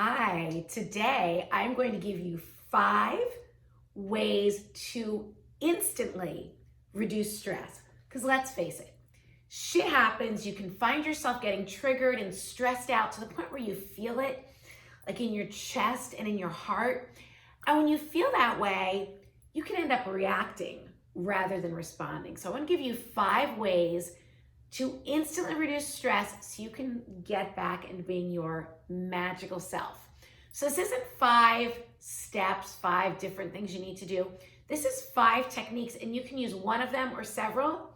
Hi, today I'm going to give you 5 ways to instantly reduce stress. Because let's face it, shit happens. You can find yourself getting triggered and stressed out to the point where you feel it, like in your chest and in your heart. And when you feel that way, you can end up reacting rather than responding. So I want to give you 5 ways to instantly reduce stress so you can get back into being your magical self. So this isn't 5 steps, 5 different things you need to do. This is 5 techniques, and you can use one of them or several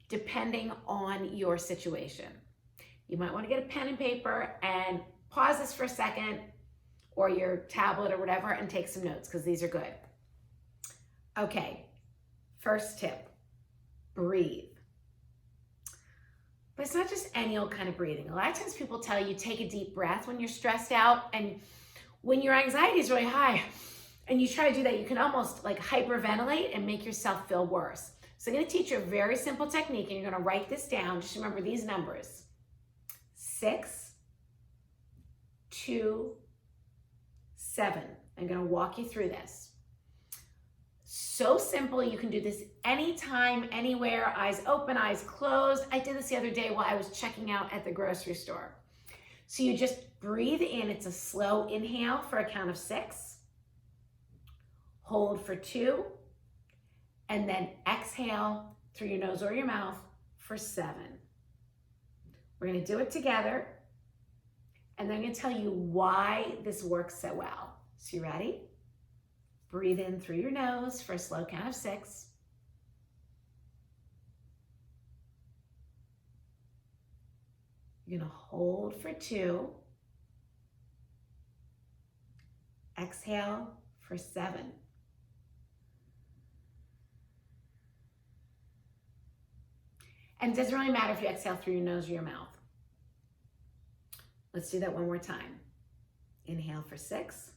depending on your situation. You might want to get a pen and paper and pause this for a second, or your tablet or whatever, and take some notes because these are good. Okay, first tip, breathe. But it's not just any old kind of breathing. A lot of times people tell you take a deep breath when you're stressed out, and when your anxiety is really high and you try to do that, you can almost like hyperventilate and make yourself feel worse. So I'm going to teach you a very simple technique, and you're going to write this down. Just remember these numbers: 6, 2, 7. I'm going to walk you through this. So simple. You can do this anytime, anywhere, eyes open, eyes closed. I did this the other day while I was checking out at the grocery store. So you just breathe in. It's a slow inhale for a count of 6. Hold for 2. And then exhale through your nose or your mouth for 7. We're going to do it together. And then I'm going to tell you why this works so well. So you ready? Breathe in through your nose for a slow count of 6. You're going to hold for 2. Exhale for 7. And it doesn't really matter if you exhale through your nose or your mouth. Let's do that one more time. Inhale for 6.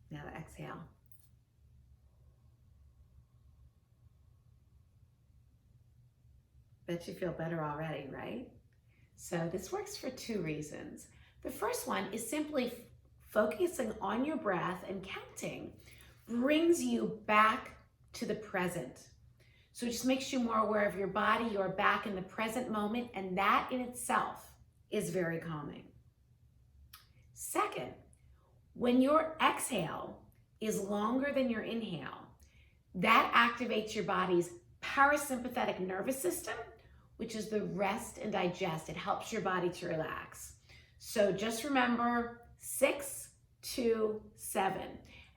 Now exhale. Bet you feel better already, right? So this works for 2 reasons. The first one is simply focusing on your breath and counting brings you back to the present. So it just makes you more aware of your body. You're back in the present moment, and that in itself is very calming. Second, when your exhale is longer than your inhale, that activates your body's parasympathetic nervous system, which is the rest and digest. It helps your body to relax. So just remember 6, 2, 7.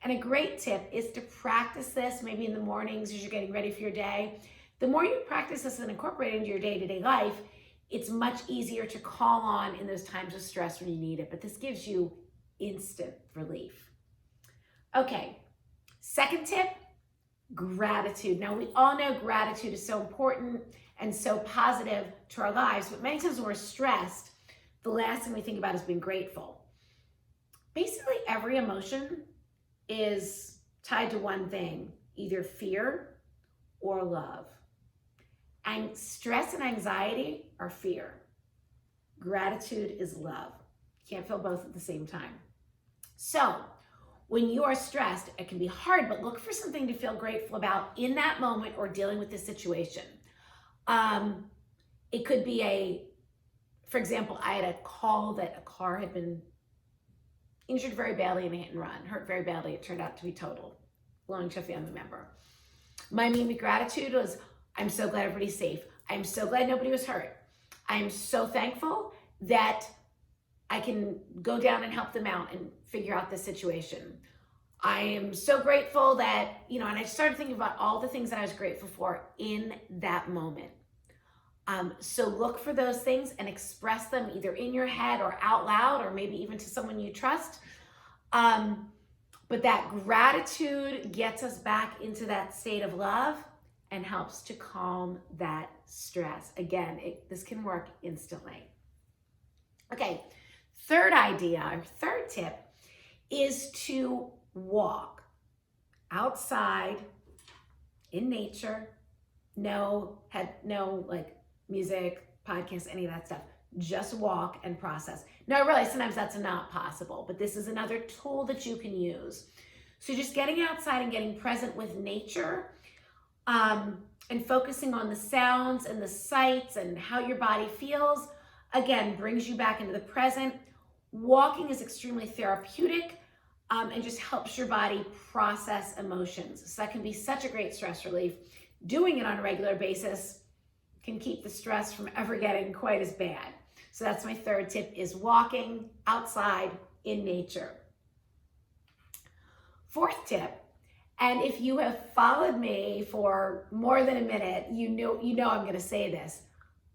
And a great tip is to practice this maybe in the mornings as you're getting ready for your day. The more you practice this and incorporate it into your day-to-day life, it's much easier to call on in those times of stress when you need it. But this gives you instant relief. Okay, second tip, gratitude. Now we all know gratitude is so important and so positive to our lives, but many times when we're stressed, the last thing we think about is being grateful. Basically, every emotion is tied to one thing, either fear or love. And stress and anxiety are fear. Gratitude is love. You can't feel both at the same time. So when you are stressed, it can be hard, but look for something to feel grateful about in that moment or dealing with the situation. It could be for example, I had a call that a car had been injured very badly in a hit and run, hurt very badly. It turned out to be total, belonging to a family member. My immediate gratitude was, I'm so glad everybody's safe. I'm so glad nobody was hurt. I'm so thankful that I can go down and help them out and figure out this situation. I am so grateful that, and I started thinking about all the things that I was grateful for in that moment. So look for those things and express them either in your head or out loud, or maybe even to someone you trust. But that gratitude gets us back into that state of love and helps to calm that stress. Again, this can work instantly. Okay, third idea, or third tip, is to walk outside in nature no like music, podcast, any of that stuff. Just walk and process. Now I realize sometimes that's not possible, but this is another tool that you can use. So just getting outside and getting present with nature, and focusing on the sounds and the sights and how your body feels, again, brings you back into the present. Walking is extremely therapeutic, and just helps your body process emotions. So that can be such a great stress relief. Doing it on a regular basis can keep the stress from ever getting quite as bad. So that's my third tip, is walking outside in nature. Fourth tip, and if you have followed me for more than a minute, you know I'm going to say this: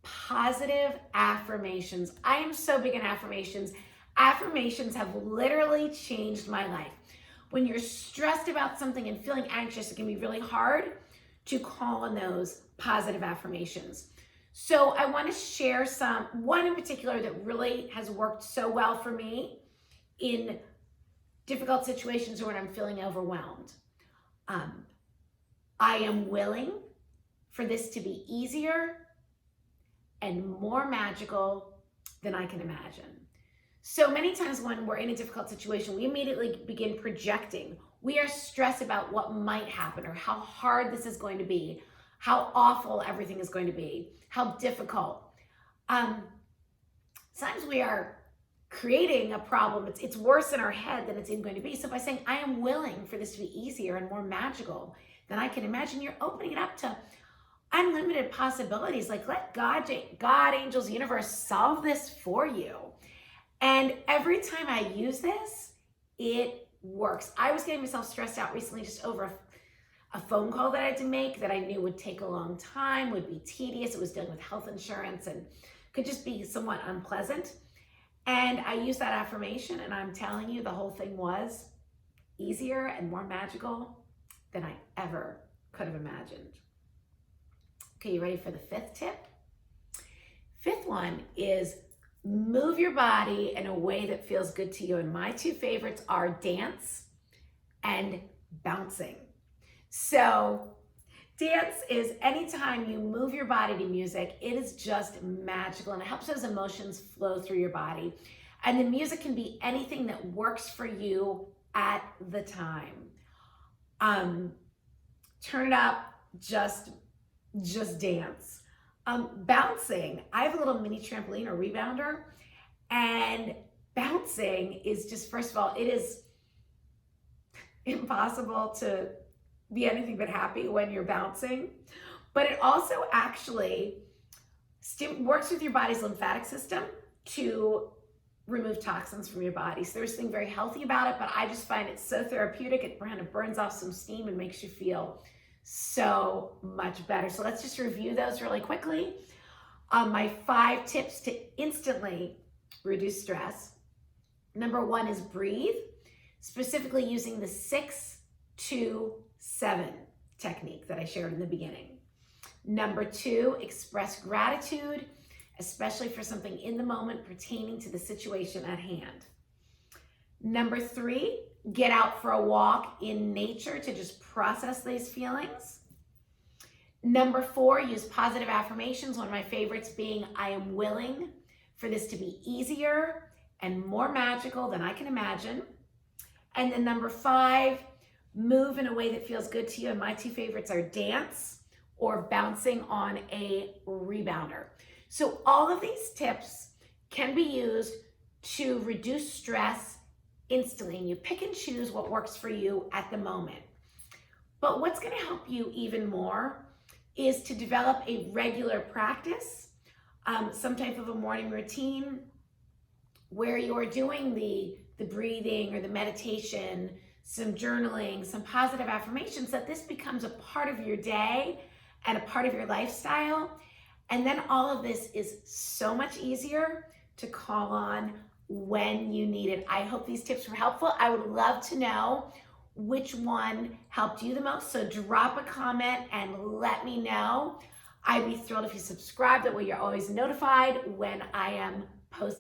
positive affirmations. I am so big in affirmations. Affirmations have literally changed my life. When you're stressed about something and feeling anxious, it can be really hard to call on those positive affirmations. So I want to share one in particular that really has worked so well for me in difficult situations or when I'm feeling overwhelmed. I am willing for this to be easier and more magical than I can imagine. So many times when we're in a difficult situation, we immediately begin projecting. We are stressed about what might happen or how hard this is going to be, how awful everything is going to be, how difficult. Sometimes we are creating a problem. It's worse in our head than it's even going to be. So by saying, I am willing for this to be easier and more magical than I can imagine, you're opening it up to unlimited possibilities. Like, let God, angels, universe solve this for you. And every time I use this, it works. I was getting myself stressed out recently just over a phone call that I had to make that I knew would take a long time, would be tedious. It was dealing with health insurance and could just be somewhat unpleasant. And I used that affirmation, and I'm telling you, the whole thing was easier and more magical than I ever could have imagined. Okay, you ready for the fifth tip? Fifth one is move your body in a way that feels good to you. And my two favorites are dance and bouncing. So dance is anytime you move your body to music, it is just magical, and it helps those emotions flow through your body. And the music can be anything that works for you at the time. Turn it up, just dance. Bouncing, I have a little mini trampoline or rebounder, and bouncing is just, first of all, it is impossible to be anything but happy when you're bouncing, but it also actually works with your body's lymphatic system to remove toxins from your body. So there's something very healthy about it, but I just find it so therapeutic. It kind of burns off some steam and makes you feel so much better. So let's just review those really quickly. My 5 tips to instantly reduce stress. Number 1 is breathe, specifically using the 6-2-7 technique that I shared in the beginning. Number 2, express gratitude, especially for something in the moment pertaining to the situation at hand. Number 3, get out for a walk in nature to just process these feelings. Number 4, use positive affirmations, one of my favorites being, I am willing for this to be easier and more magical than I can imagine. And then number 5, move in a way that feels good to you. And my 2 favorites are dance or bouncing on a rebounder. So all of these tips can be used to reduce stress instantly, and you pick and choose what works for you at the moment. But what's going to help you even more is to develop a regular practice, some type of a morning routine where you're doing the breathing or the meditation, some journaling, some positive affirmations, that this becomes a part of your day and a part of your lifestyle. And then all of this is so much easier to call on when you need it. I hope these tips were helpful. I would love to know which one helped you the most. So drop a comment and let me know. I'd be thrilled if you subscribe. That way you're always notified when I am posting.